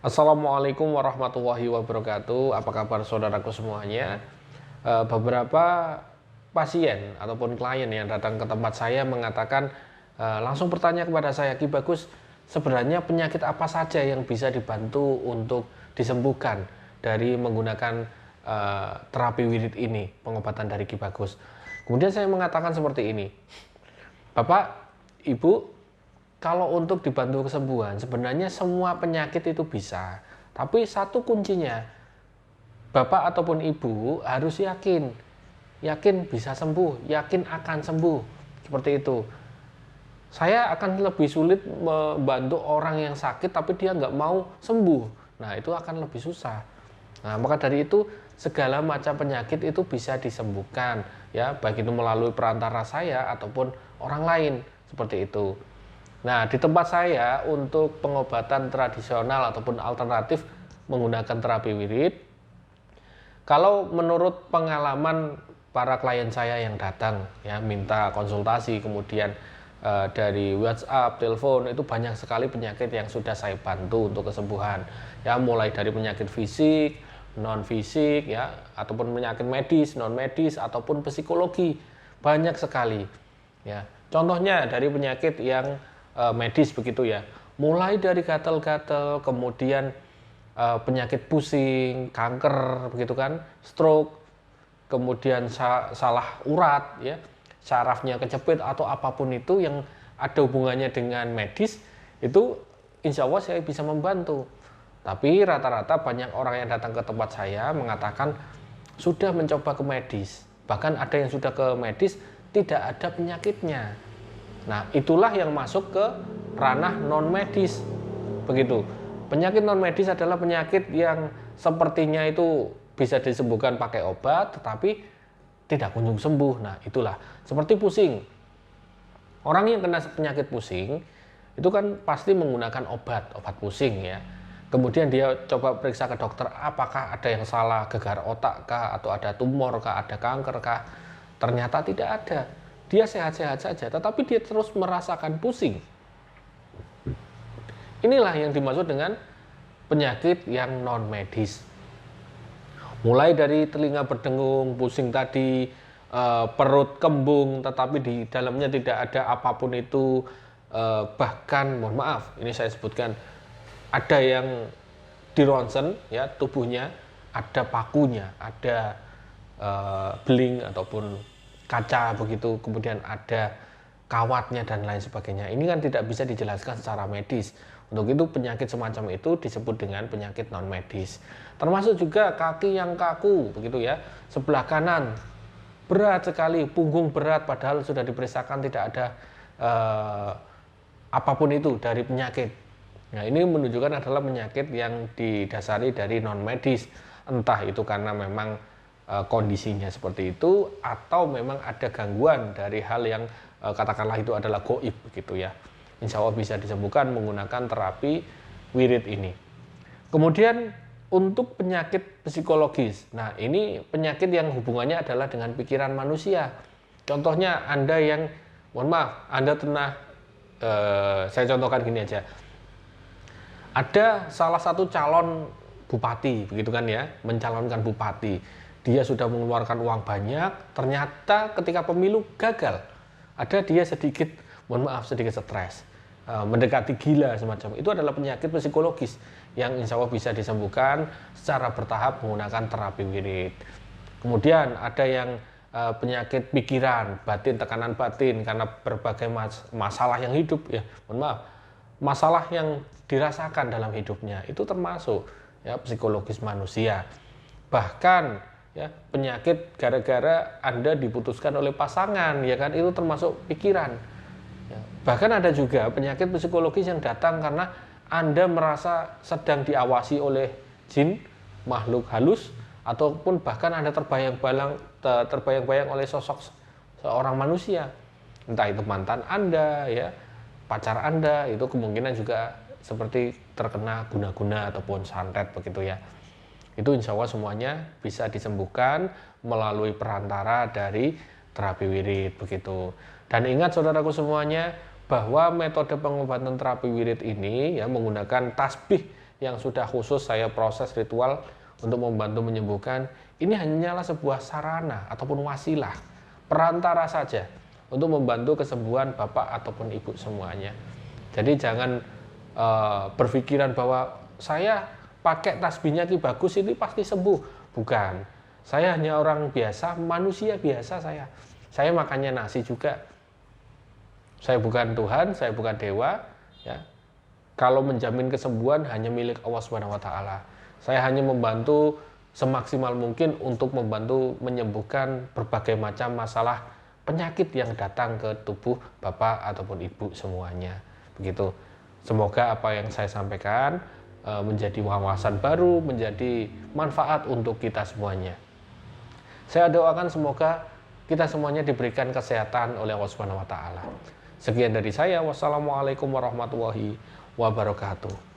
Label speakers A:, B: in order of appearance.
A: Assalamualaikum warahmatullahi wabarakatuh. Apa kabar saudaraku semuanya? Beberapa pasien ataupun klien yang datang ke tempat saya mengatakan langsung bertanya kepada saya, Ki Bagus, sebenarnya penyakit apa saja yang bisa dibantu untuk disembuhkan dari menggunakan terapi wirid ini, pengobatan dari Ki Bagus. Kemudian saya mengatakan seperti ini, Bapak, Ibu, kalau untuk dibantu kesembuhan, sebenarnya semua penyakit itu bisa. Tapi satu kuncinya, Bapak ataupun Ibu harus yakin bisa sembuh, yakin akan sembuh. Seperti itu. Saya akan lebih sulit membantu orang yang sakit tapi dia nggak mau sembuh. Nah, itu akan lebih susah. Nah, maka dari itu segala macam penyakit itu bisa disembuhkan, ya, baik itu melalui perantara saya ataupun orang lain, seperti itu. Nah, di tempat saya untuk pengobatan tradisional ataupun alternatif menggunakan terapi wirid, kalau menurut pengalaman para klien saya yang datang, ya, minta konsultasi, kemudian dari WhatsApp, telepon, itu banyak sekali penyakit yang sudah saya bantu untuk kesembuhan. Ya, mulai dari penyakit fisik, non fisik, ya, ataupun penyakit medis, non medis, ataupun psikologi, banyak sekali. Ya, contohnya dari penyakit yang medis begitu ya, mulai dari gatal-gatal, kemudian penyakit pusing, kanker begitu kan, stroke, kemudian salah urat ya, sarafnya kejepit atau apapun itu yang ada hubungannya dengan medis, itu insya Allah saya bisa membantu. Tapi rata-rata banyak orang yang datang ke tempat saya mengatakan sudah mencoba ke medis, bahkan ada yang sudah ke medis tidak ada penyakitnya. Nah, itulah yang masuk ke ranah non medis. Begitu. Penyakit non medis adalah penyakit yang sepertinya itu bisa disembuhkan pakai obat tetapi tidak kunjung sembuh. Nah, itulah. Seperti pusing. Orang yang kena penyakit pusing itu kan pasti menggunakan obat pusing ya. Kemudian dia coba periksa ke dokter, apakah ada yang salah, gegar otak kah, atau ada tumor kah, ada kanker kah? Ternyata tidak ada. Dia sehat-sehat saja, tetapi dia terus merasakan pusing. Inilah yang dimaksud dengan penyakit yang non medis. Mulai dari telinga berdengung, pusing tadi, perut kembung, tetapi di dalamnya tidak ada apapun itu, bahkan mohon maaf, ini saya sebutkan, ada yang di ronsen ya tubuhnya, ada pakunya, ada beling ataupun kaca begitu, kemudian ada kawatnya dan lain sebagainya. Ini kan tidak bisa dijelaskan secara medis. Untuk itu penyakit semacam itu disebut dengan penyakit non medis. Termasuk juga kaki yang kaku begitu ya, sebelah kanan berat sekali, punggung berat padahal sudah diperiksakan tidak ada apapun itu dari penyakit. Nah, ini menunjukkan adalah penyakit yang didasari dari non medis. Entah itu karena memang kondisinya seperti itu atau memang ada gangguan dari hal yang katakanlah itu adalah goib begitu ya. Insya Allah bisa disembuhkan menggunakan terapi wirid ini. Kemudian untuk penyakit psikologis, nah ini penyakit yang hubungannya adalah dengan pikiran manusia. Contohnya Anda yang, mohon maaf, Anda pernah, saya contohkan gini aja, ada salah satu calon bupati begitu kan ya, mencalonkan bupati. Dia sudah mengeluarkan uang banyak, ternyata ketika pemilu gagal. Ada dia sedikit, mohon maaf, sedikit stres, mendekati gila semacam. Itu adalah penyakit psikologis yang insya Allah bisa disembuhkan secara bertahap menggunakan terapi wirid. Kemudian ada yang penyakit pikiran, batin, tekanan batin karena berbagai masalah yang hidup ya, mohon maaf, masalah yang dirasakan dalam hidupnya itu termasuk ya psikologis manusia. Bahkan ya penyakit gara-gara Anda diputuskan oleh pasangan ya kan, itu termasuk pikiran ya. Bahkan ada juga penyakit psikologis yang datang karena Anda merasa sedang diawasi oleh jin, makhluk halus, ataupun bahkan Anda terbayang-bayang oleh sosok seorang manusia, entah itu mantan Anda ya, pacar Anda, itu kemungkinan juga seperti terkena guna-guna ataupun santet begitu ya. Itu insya Allah semuanya bisa disembuhkan melalui perantara dari terapi wirid begitu. Dan ingat saudaraku semuanya bahwa metode pengobatan terapi wirid ini ya menggunakan tasbih yang sudah khusus saya proses ritual untuk membantu menyembuhkan, ini hanyalah sebuah sarana ataupun wasilah, perantara saja untuk membantu kesembuhan Bapak ataupun Ibu semuanya. Jadi jangan berpikiran bahwa saya pakai tasbihnya Ki Bagus ini pasti sembuh. Bukan. Saya hanya orang biasa, manusia biasa saya. Saya makannya nasi juga. Saya bukan Tuhan, saya bukan dewa, ya. Kalau menjamin kesembuhan hanya milik Allah Subhanahu wa taala. Saya hanya membantu semaksimal mungkin untuk membantu menyembuhkan berbagai macam masalah penyakit yang datang ke tubuh Bapak ataupun Ibu semuanya. Begitu. Semoga apa yang saya sampaikan menjadi wawasan baru, menjadi manfaat untuk kita semuanya. Saya doakan semoga kita semuanya diberikan kesehatan oleh Allah Subhanahu wa taala. Sekian dari saya. Wassalamualaikum warahmatullahi wabarakatuh.